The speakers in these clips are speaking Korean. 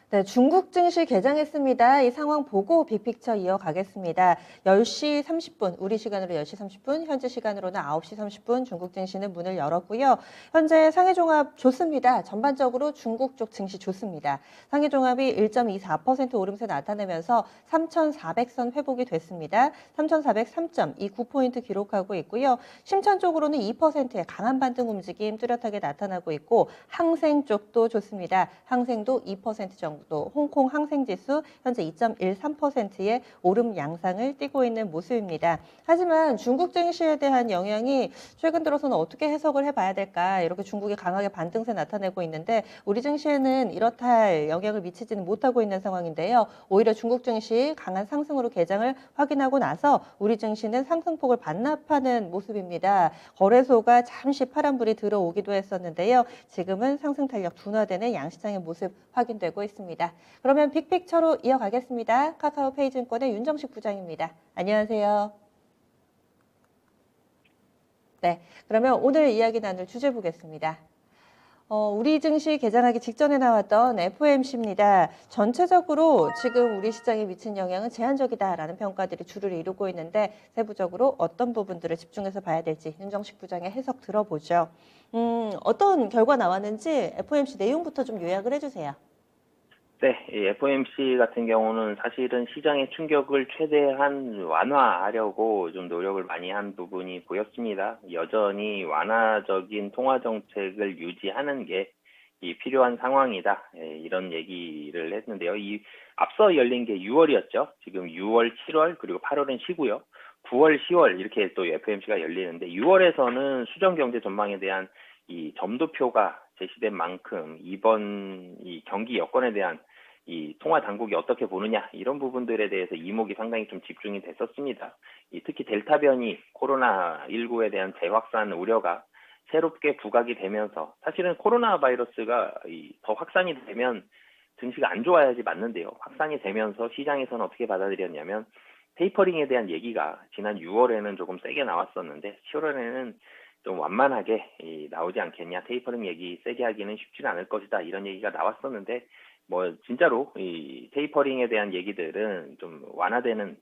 네, 중국 증시 개장했습니다. 이 상황 보고 빅픽처 이어가겠습니다. 10시 30분, 우리 시간으로 10시 30분, 현지 시간으로는 9시 30분 중국 증시는 문을 열었고요. 현재 상해종합 좋습니다. 전반적으로 중국 쪽 증시 좋습니다. 상해종합이 1.24% 오름세 나타내면서 3,400선 회복이 됐습니다. 3,403.29포인트 기록하고 있고요. 심천 쪽으로는 2%의 강한 반등 움직임 뚜렷하게 나타나고 있고 항생 쪽도 좋습니다. 항생도 2% 정도. 홍콩 항생지수 현재 2.13%의 오름 양상을 띠고 있는 모습입니다. 하지만 중국 증시에 대한 영향이 최근 들어서는 어떻게 해석을 해봐야 될까? 이렇게 중국이 강하게 반등세 나타내고 있는데 우리 증시에는 이렇다 할 영향을 미치지는 못하고 있는 상황인데요. 오히려 중국 증시 강한 상승으로 개장을 확인하고 나서 우리 증시는 상승폭을 반납하는 모습입니다. 거래소가 잠시 파란불이 들어오기도 했었는데요. 지금은 상승 탄력 둔화되는 양시장의 모습 확인되고 있습니다. 그러면 빅픽처로 이어가겠습니다. 카카오페이증권의 윤정식 부장입니다. 안녕하세요. 네, 그러면 오늘 이야기 나눌 주제 보겠습니다. 우리 증시 개장하기 직전에 나왔던 FOMC입니다. 전체적으로 지금 우리 시장에 미친 영향은 제한적이다라는 평가들이 주를 이루고 있는데 세부적으로 어떤 부분들을 집중해서 봐야 될지 윤정식 부장의 해석 들어보죠. 어떤 결과 나왔는지 FOMC 내용부터 좀 요약을 해주세요. 네, 이 FOMC 같은 경우는 사실은 시장의 충격을 최대한 완화하려고 좀 노력을 많이 한 부분이 보였습니다. 여전히 완화적인 통화 정책을 유지하는 게 필요한 상황이다. 이런 얘기를 했는데요. 앞서 열린 게 6월이었죠. 지금 6월, 7월, 그리고 8월은 쉬고요. 9월, 10월 이렇게 또 FOMC가 열리는데 6월에서는 수정 경제 전망에 대한 이 점도표가 제시된 만큼 이번 이 경기 여건에 대한 이 통화 당국이 어떻게 보느냐 이런 부분들에 대해서 이목이 상당히 좀 집중이 됐었습니다. 특히 델타 변이 코로나19에 대한 재확산 우려가 새롭게 부각이 되면서 사실은 코로나 바이러스가 더 확산이 되면 증시가 안 좋아야지 맞는데요. 확산이 되면서 시장에서는 어떻게 받아들였냐면 테이퍼링에 대한 얘기가 지난 6월에는 조금 세게 나왔었는데 7월에는 좀 완만하게 나오지 않겠냐. 테이퍼링 얘기 세게 하기는 쉽지는 않을 것이다. 이런 얘기가 나왔었는데 진짜로 이 테이퍼링에 대한 얘기들은 좀 완화되는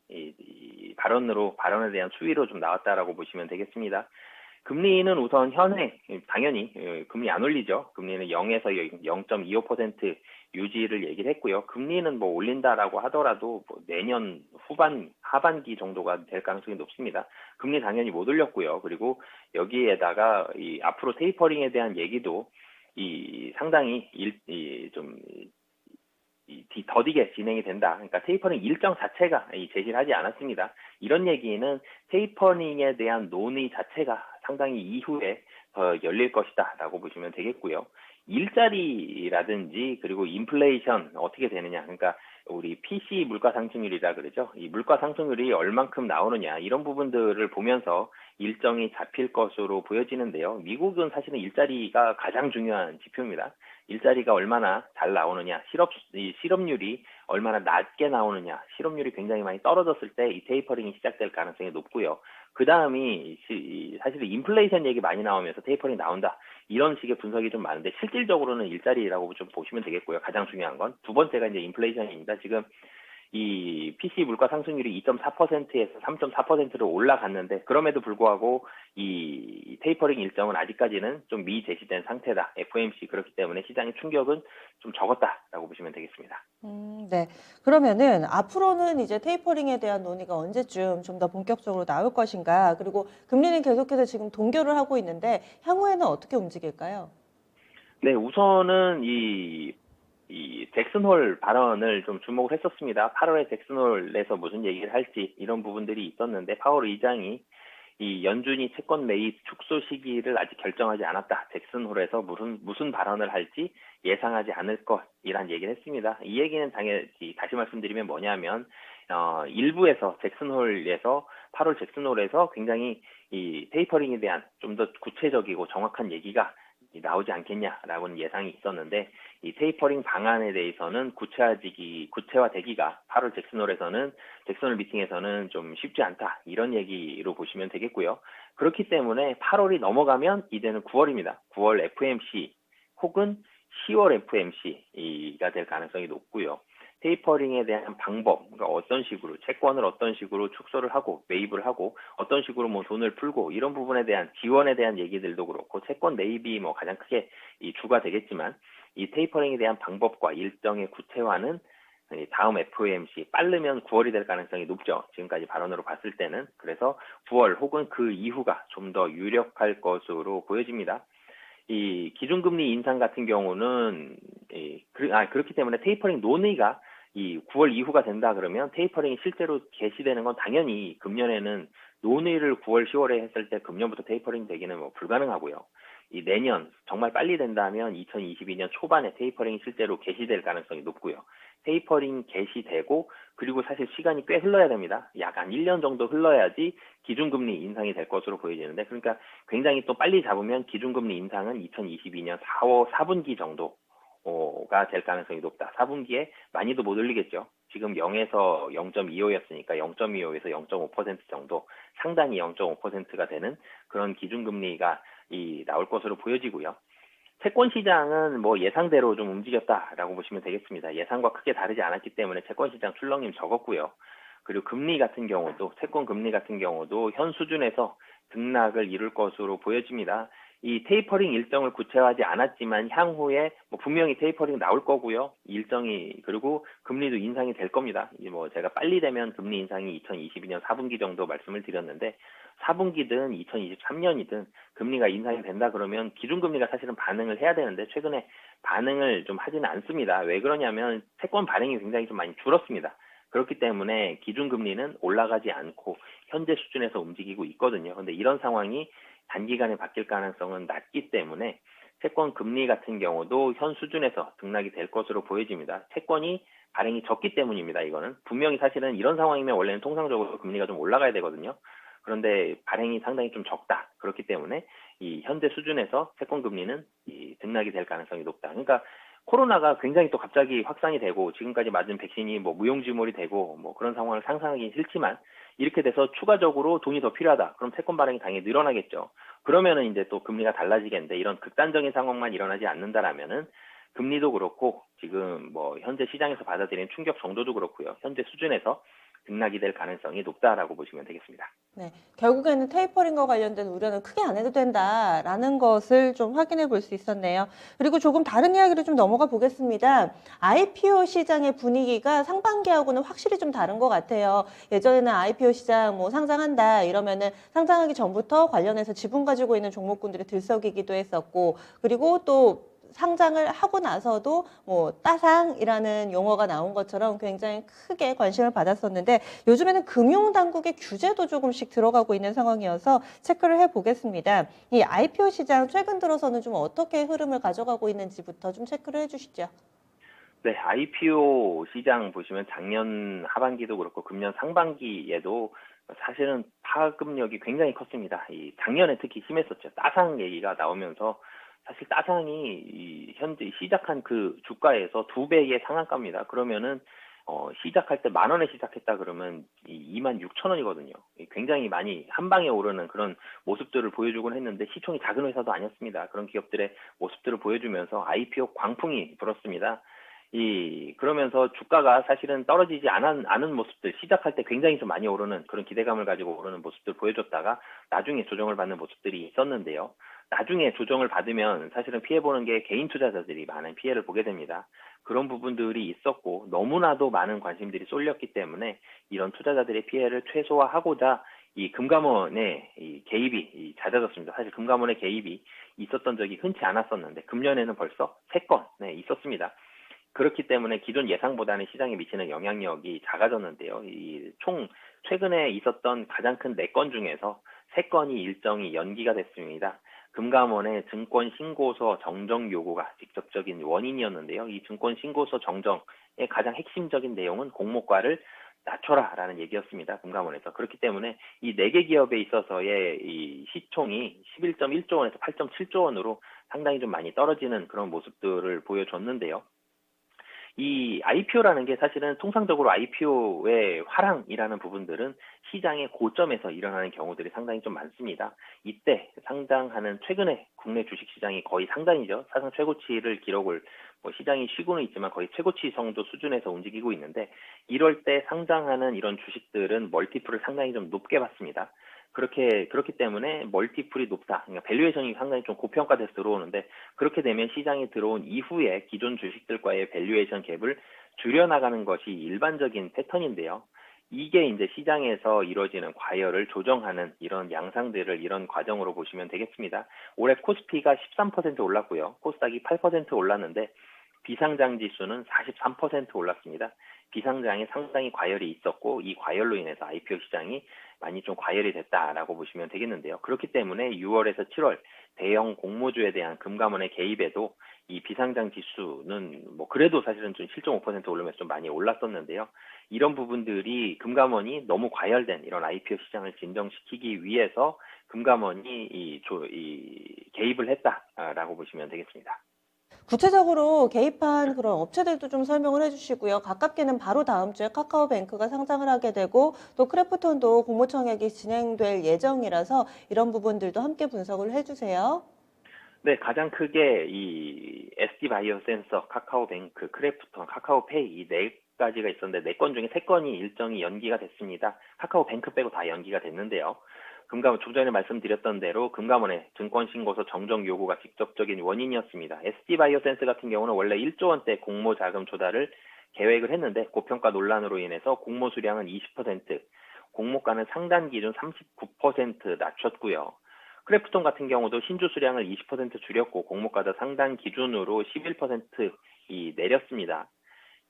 발언에 대한 추이로 좀 나왔다라고 보시면 되겠습니다. 금리는 우선 현행 당연히 금리 안 올리죠. 금리는 0에서 0.25% 유지를 얘기를 했고요. 금리는 올린다라고 하더라도 내년 하반기 정도가 될 가능성이 높습니다. 금리 당연히 못 올렸고요. 그리고 여기에다가 앞으로 테이퍼링에 대한 얘기도 상당히 좀 더디게 진행이 된다. 그러니까 테이퍼링 일정 자체가 제시를 하지 않았습니다. 이런 얘기는 테이퍼링에 대한 논의 자체가 상당히 이후에 더 열릴 것이다 라고 보시면 되겠고요. 일자리라든지 그리고 인플레이션 어떻게 되느냐. 그러니까 우리 PC 물가 상승률이라 그러죠. 이 물가 상승률이 얼만큼 나오느냐 이런 부분들을 보면서 일정이 잡힐 것으로 보여지는데요. 미국은 사실은 일자리가 가장 중요한 지표입니다. 일자리가 얼마나 잘 나오느냐, 실업률이 얼마나 낮게 나오느냐, 실업률이 굉장히 많이 떨어졌을 때 이 테이퍼링이 시작될 가능성이 높고요. 그 다음이 사실 인플레이션 얘기 많이 나오면서 테이퍼링 나온다. 이런 식의 분석이 좀 많은데 실질적으로는 일자리라고 좀 보시면 되겠고요. 가장 중요한 건. 두 번째가 이제 인플레이션입니다. 지금 이 PC 물가 상승률이 2.4%에서 3.4%로 올라갔는데 그럼에도 불구하고 이 테이퍼링 일정은 아직까지는 좀 미제시된 상태다. FOMC 그렇기 때문에 시장의 충격은 좀 적었다라고 보시면 되겠습니다. 네. 그러면은 앞으로는 이제 테이퍼링에 대한 논의가 언제쯤 좀 더 본격적으로 나올 것인가? 그리고 금리는 계속해서 지금 동결을 하고 있는데 향후에는 어떻게 움직일까요? 네, 우선은 잭슨 홀 발언을 좀 주목을 했었습니다. 8월에 잭슨 홀에서 무슨 얘기를 할지 이런 부분들이 있었는데 파월 의장이 이 연준이 채권 매입 축소 시기를 아직 결정하지 않았다. 잭슨 홀에서 무슨 발언을 할지 예상하지 않을 것이란 얘기를 했습니다. 이 얘기는 당연히 다시 말씀드리면 뭐냐면 일부에서 잭슨 홀에서 8월 잭슨 홀에서 굉장히 이 테이퍼링에 대한 좀 더 구체적이고 정확한 얘기가 나오지 않겠냐라고는 예상이 있었는데 이 테이퍼링 방안에 대해서는 구체화되기가 8월 잭슨홀 미팅에서는 좀 쉽지 않다 이런 얘기로 보시면 되겠고요. 그렇기 때문에 8월이 넘어가면 이제는 9월입니다. 9월 FOMC 혹은 10월 FOMC 금리가 될 가능성이 높고요. 테이퍼링에 대한 방법, 그러니까 어떤 식으로, 채권을 어떤 식으로 축소를 하고, 매입을 하고, 어떤 식으로 뭐 돈을 풀고, 이런 부분에 대한 지원에 대한 얘기들도 그렇고, 채권 매입이 뭐 가장 크게 이 주가 되겠지만, 이 테이퍼링에 대한 방법과 일정의 구체화는 다음 FOMC 빠르면 9월이 될 가능성이 높죠. 지금까지 발언으로 봤을 때는. 그래서 9월 혹은 그 이후가 좀 더 유력할 것으로 보여집니다. 이 기준금리 인상 같은 경우는 그렇기 때문에 테이퍼링 논의가 이 9월 이후가 된다 그러면 테이퍼링이 실제로 개시되는 건 당연히 금년에는 논의를 9월, 10월에 했을 때 금년부터 테이퍼링 되기는 뭐 불가능하고요. 이 내년 정말 빨리 된다면 2022년 초반에 테이퍼링이 실제로 개시될 가능성이 높고요. 테이퍼링 개시되고 그리고 사실 시간이 꽤 흘러야 됩니다. 약 한 1년 정도 흘러야지 기준금리 인상이 될 것으로 보여지는데 그러니까 굉장히 또 빨리 잡으면 기준금리 인상은 2022년 4분기 정도가 될 가능성이 높다. 4분기에 많이도 못 올리겠죠. 지금 0에서 0.25였으니까 0.25에서 0.5% 정도 상당히 0.5%가 되는 그런 기준금리가 나올 것으로 보여지고요. 채권 시장은 뭐 예상대로 좀 움직였다라고 보시면 되겠습니다. 예상과 크게 다르지 않았기 때문에 채권 시장 출렁임 적었고요. 그리고 금리 같은 경우도 채권 금리 같은 경우도 현 수준에서 등락을 이룰 것으로 보여집니다. 이 테이퍼링 일정을 구체화하지 않았지만 향후에 뭐 분명히 테이퍼링 나올 거고요. 일정이 그리고 금리도 인상이 될 겁니다. 뭐 제가 빨리 되면 금리 인상이 2022년 4분기 정도 말씀을 드렸는데 4분기든 2023년이든 금리가 인상이 된다 그러면 기준금리가 사실은 반응을 해야 되는데 최근에 반응을 좀 하지는 않습니다. 왜 그러냐면 채권 반응이 굉장히 좀 많이 줄었습니다. 그렇기 때문에 기준금리는 올라가지 않고 현재 수준에서 움직이고 있거든요. 그런데 이런 상황이 단기간에 바뀔 가능성은 낮기 때문에 채권 금리 같은 경우도 현 수준에서 등락이 될 것으로 보여집니다. 채권이 발행이 적기 때문입니다. 이거는 분명히 사실은 이런 상황이면 원래는 통상적으로 금리가 좀 올라가야 되거든요. 그런데 발행이 상당히 좀 적다. 그렇기 때문에 이 현재 수준에서 채권 금리는 등락이 될 가능성이 높다. 그러니까 코로나가 굉장히 또 갑자기 확산이 되고 지금까지 맞은 백신이 뭐 무용지물이 되고 뭐 그런 상황을 상상하기 싫지만 이렇게 돼서 추가적으로 돈이 더 필요하다. 그럼 채권 발행이 당연히 늘어나겠죠. 그러면은 이제 또 금리가 달라지겠는데 이런 극단적인 상황만 일어나지 않는다라면은 금리도 그렇고 지금 뭐 현재 시장에서 받아들이는 충격 정도도 그렇고요. 현재 수준에서 등락이 될 가능성이 높다라고 보시면 되겠습니다. 네, 결국에는 테이퍼링과 관련된 우려는 크게 안 해도 된다라는 것을 좀 확인해 볼 수 있었네요. 그리고 조금 다른 이야기로 좀 넘어가 보겠습니다. IPO 시장의 분위기가 상반기하고는 확실히 좀 다른 것 같아요. 예전에는 IPO 시장 뭐 상장한다 이러면은 상장하기 전부터 관련해서 지분 가지고 있는 종목군들이 들썩이기도 했었고, 그리고 또 상장을 하고 나서도 뭐 따상이라는 용어가 나온 것처럼 굉장히 크게 관심을 받았었는데 요즘에는 금융당국의 규제도 조금씩 들어가고 있는 상황이어서 체크를 해보겠습니다. 이 IPO 시장 최근 들어서는 좀 어떻게 흐름을 가져가고 있는지부터 좀 체크를 해주시죠. 네, IPO 시장 보시면 작년 하반기도 그렇고 금년 상반기에도 사실은 파급력이 굉장히 컸습니다. 작년에 특히 심했었죠. 따상 얘기가 나오면서 사실 따상이 현재 시작한 그 주가에서 2배의 상한가입니다. 그러면은 시작할 때 10,000원에 시작했다 그러면 26,000원이거든요. 굉장히 많이 한 방에 오르는 그런 모습들을 보여주곤 했는데 시총이 작은 회사도 아니었습니다. 그런 기업들의 모습들을 보여주면서 IPO 광풍이 불었습니다. 그러면서 주가가 사실은 떨어지지 않은 모습들, 시작할 때 굉장히 좀 많이 오르는 그런 기대감을 가지고 오르는 모습들 보여줬다가 나중에 조정을 받는 모습들이 있었는데요. 나중에 조정을 받으면 사실은 피해보는 게 개인 투자자들이 많은 피해를 보게 됩니다. 그런 부분들이 있었고 너무나도 많은 관심들이 쏠렸기 때문에 이런 투자자들의 피해를 최소화하고자 이 금감원의 개입이 잦아졌습니다. 사실 금감원의 개입이 있었던 적이 흔치 않았었는데 금년에는 벌써 3건 있었습니다. 그렇기 때문에 기존 예상보다는 시장에 미치는 영향력이 작아졌는데요. 총 최근에 있었던 가장 큰 4건 중에서 3건이 일정이 연기가 됐습니다. 금감원의 증권 신고서 정정 요구가 직접적인 원인이었는데요. 이 증권 신고서 정정의 가장 핵심적인 내용은 공모가를 낮춰라라는 얘기였습니다. 금감원에서. 그렇기 때문에 이 4개 기업에 있어서의 이 시총이 11.1조 원에서 8.7조 원으로 상당히 좀 많이 떨어지는 그런 모습들을 보여줬는데요. 이 IPO라는 게 사실은 통상적으로 IPO의 화랑이라는 부분들은 시장의 고점에서 일어나는 경우들이 상당히 좀 많습니다. 이때 상장하는 최근에 국내 주식시장이 거의 상단이죠. 사상 최고치를 기록을 시장이 쉬고는 있지만 거의 최고치 정도 수준에서 움직이고 있는데 이럴 때 상장하는 이런 주식들은 멀티플을 상당히 좀 높게 받습니다. 그렇기 때문에 멀티플이 높다. 그러니까 밸류에이션이 상당히 좀 고평가돼서 들어오는데 그렇게 되면 시장에 들어온 이후에 기존 주식들과의 밸류에이션 갭을 줄여나가는 것이 일반적인 패턴인데요. 이게 이제 시장에서 이루어지는 과열을 조정하는 이런 양상들을 이런 과정으로 보시면 되겠습니다. 올해 코스피가 13% 올랐고요. 코스닥이 8% 올랐는데 비상장 지수는 43% 올랐습니다. 비상장에 상당히 과열이 있었고 이 과열로 인해서 IPO 시장이 많이 좀 과열이 됐다라고 보시면 되겠는데요. 그렇기 때문에 6월에서 7월 대형 공모주에 대한 금감원의 개입에도 이 비상장 지수는 그래도 사실은 좀 7.5% 오르면서 좀 많이 올랐었는데요. 이런 부분들이 금감원이 너무 과열된 이런 IPO 시장을 진정시키기 위해서 금감원이 개입을 했다라고 보시면 되겠습니다. 구체적으로 개입한 그런 업체들도 좀 설명을 해주시고요. 가깝게는 바로 다음 주에 카카오뱅크가 상장을 하게 되고 또 크래프톤도 공모청약이 진행될 예정이라서 이런 부분들도 함께 분석을 해주세요. 네, 가장 크게 이 SD바이오센서, 카카오뱅크, 크래프톤, 카카오페이 이 네 가지가 있었는데 네 건 중에 세 건이 일정이 연기가 됐습니다. 카카오뱅크 빼고 다 연기가 됐는데요. 금감원 조전에 말씀드렸던 대로 금감원의 증권신고서 정정 요구가 직접적인 원인이었습니다. SD바이오센스 같은 경우는 원래 1조 원대 공모 자금 조달을 계획을 했는데 고평가 논란으로 인해서 공모 수량은 20%, 공모가는 상단 기준 39% 낮췄고요. 크래프톤 같은 경우도 신주 수량을 20% 줄였고 공모가도 상단 기준으로 11% 내렸습니다.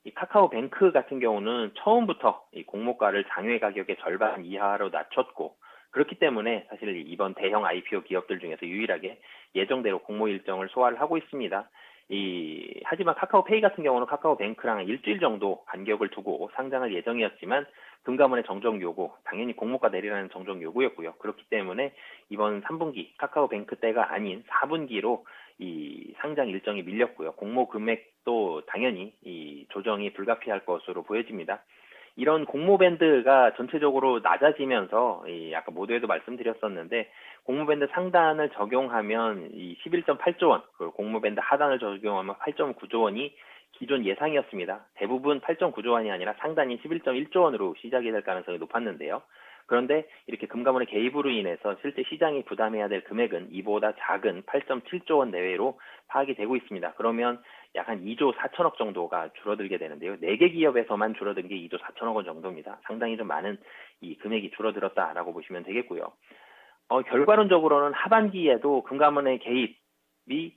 이 카카오뱅크 같은 경우는 처음부터 이 공모가를 장외 가격의 절반 이하로 낮췄고 그렇기 때문에 사실 이번 대형 IPO 기업들 중에서 유일하게 예정대로 공모 일정을 소화를 하고 있습니다. 하지만 카카오페이 같은 경우는 카카오뱅크랑 일주일 정도 간격을 두고 상장할 예정이었지만 금감원의 정정 요구, 당연히 공모가 내리라는 정정 요구였고요. 그렇기 때문에 이번 3분기 카카오뱅크 때가 아닌 4분기로 이 상장 일정이 밀렸고요. 공모 금액도 당연히 이 조정이 불가피할 것으로 보여집니다. 이런 공모 밴드가 전체적으로 낮아지면서 아까 모두에도 말씀드렸었는데 공모 밴드 상단을 적용하면 이 11.8조 원, 그리고 공모 밴드 하단을 적용하면 8.9조 원이 기존 예상이었습니다. 대부분 8.9조 원이 아니라 상단이 11.1조 원으로 시작이 될 가능성이 높았는데요. 그런데 이렇게 금감원의 개입으로 인해서 실제 시장이 부담해야 될 금액은 이보다 작은 8.7조 원 내외로 파악이 되고 있습니다. 그러면 약 한 2조 4천억 정도가 줄어들게 되는데요. 4개 기업에서만 줄어든 게 2조 4천억 원 정도입니다. 상당히 좀 많은 이 금액이 줄어들었다라고 보시면 되겠고요. 결과론적으로는 하반기에도 금감원의 개입이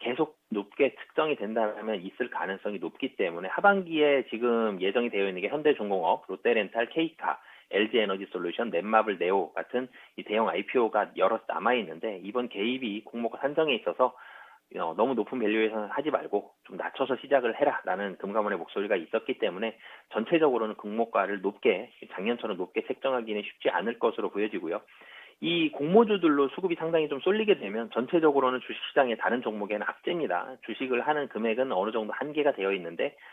계속 높게 측정이 된다면 있을 가능성이 높기 때문에 하반기에 지금 예정이 되어 있는 게 현대중공업, 롯데렌탈, K카, LG에너지솔루션, 넷마블, 네오 같은 이 대형 IPO가 여러 남아 있는데 이번 개입이 공모가 산정에 있어서 너무 높은 밸류에이션 하지 말고 좀 낮춰서 시작을 해라라는 금감원의 목소리가 있었기 때문에 전체적으로는 공모가를 높게 작년처럼 높게 책정하기는 쉽지 않을 것으로 보여지고요. 이 공모주들로 수급이 상당히 좀 쏠리게 되면 전체적으로는 주식시장의 다른 종목에는 악재입니다. 주식을 하는 금액은 어느 정도 한계가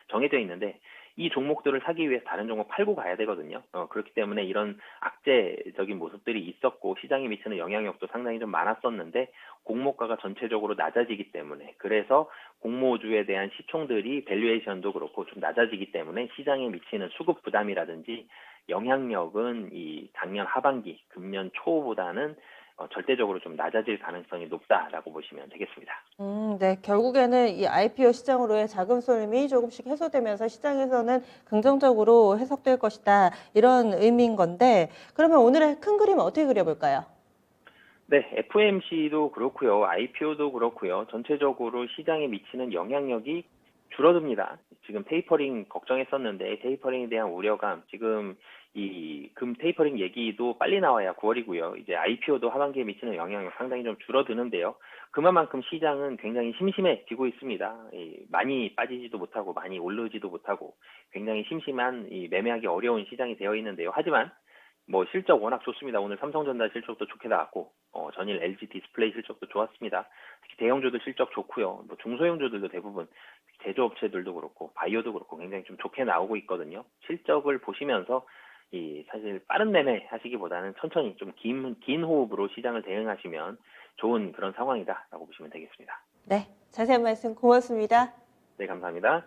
정해져 있는데 이 종목들을 사기 위해 다른 종목 팔고 가야 되거든요. 그렇기 때문에 이런 악재적인 모습들이 있었고 시장에 미치는 영향력도 상당히 좀 많았었는데 공모가가 전체적으로 낮아지기 때문에 그래서 공모주에 대한 시총들이 밸류에이션도 그렇고 좀 낮아지기 때문에 시장에 미치는 수급 부담이라든지 영향력은 이 작년 하반기, 금년 초보다는 절대적으로 좀 낮아질 가능성이 높다라고 보시면 되겠습니다. 네. 결국에는 이 IPO 시장으로의 자금 쏠림이 조금씩 해소되면서 시장에서는 긍정적으로 해석될 것이다. 이런 의미인 건데, 그러면 오늘의 큰 그림 어떻게 그려볼까요? 네, FOMC도 그렇고요. IPO도 그렇고요. 전체적으로 시장에 미치는 영향력이 줄어듭니다. 지금 테이퍼링 걱정했었는데 테이퍼링에 대한 우려감, 지금 이 금 테이퍼링 얘기도 빨리 나와야 9월이고요. 이제 IPO도 하반기에 미치는 영향력 상당히 좀 줄어드는데요. 그만큼 시장은 굉장히 심심해지고 있습니다. 많이 빠지지도 못하고 많이 오르지도 못하고 굉장히 심심한 매매하기 어려운 시장이 되어 있는데요. 하지만 뭐 실적 워낙 좋습니다. 오늘 삼성전자 실적도 좋게 나왔고 전일 LG 디스플레이 실적도 좋았습니다. 특히 대형주도 실적 좋고요. 뭐 중소형주들도 대부분 제조업체들도 그렇고 바이오도 그렇고 굉장히 좀 좋게 나오고 있거든요. 실적을 보시면서 사실 빠른 매매 하시기보다는 천천히 좀 긴 호흡으로 시장을 대응하시면 좋은 그런 상황이다라고 보시면 되겠습니다. 네, 자세한 말씀 고맙습니다. 네, 감사합니다.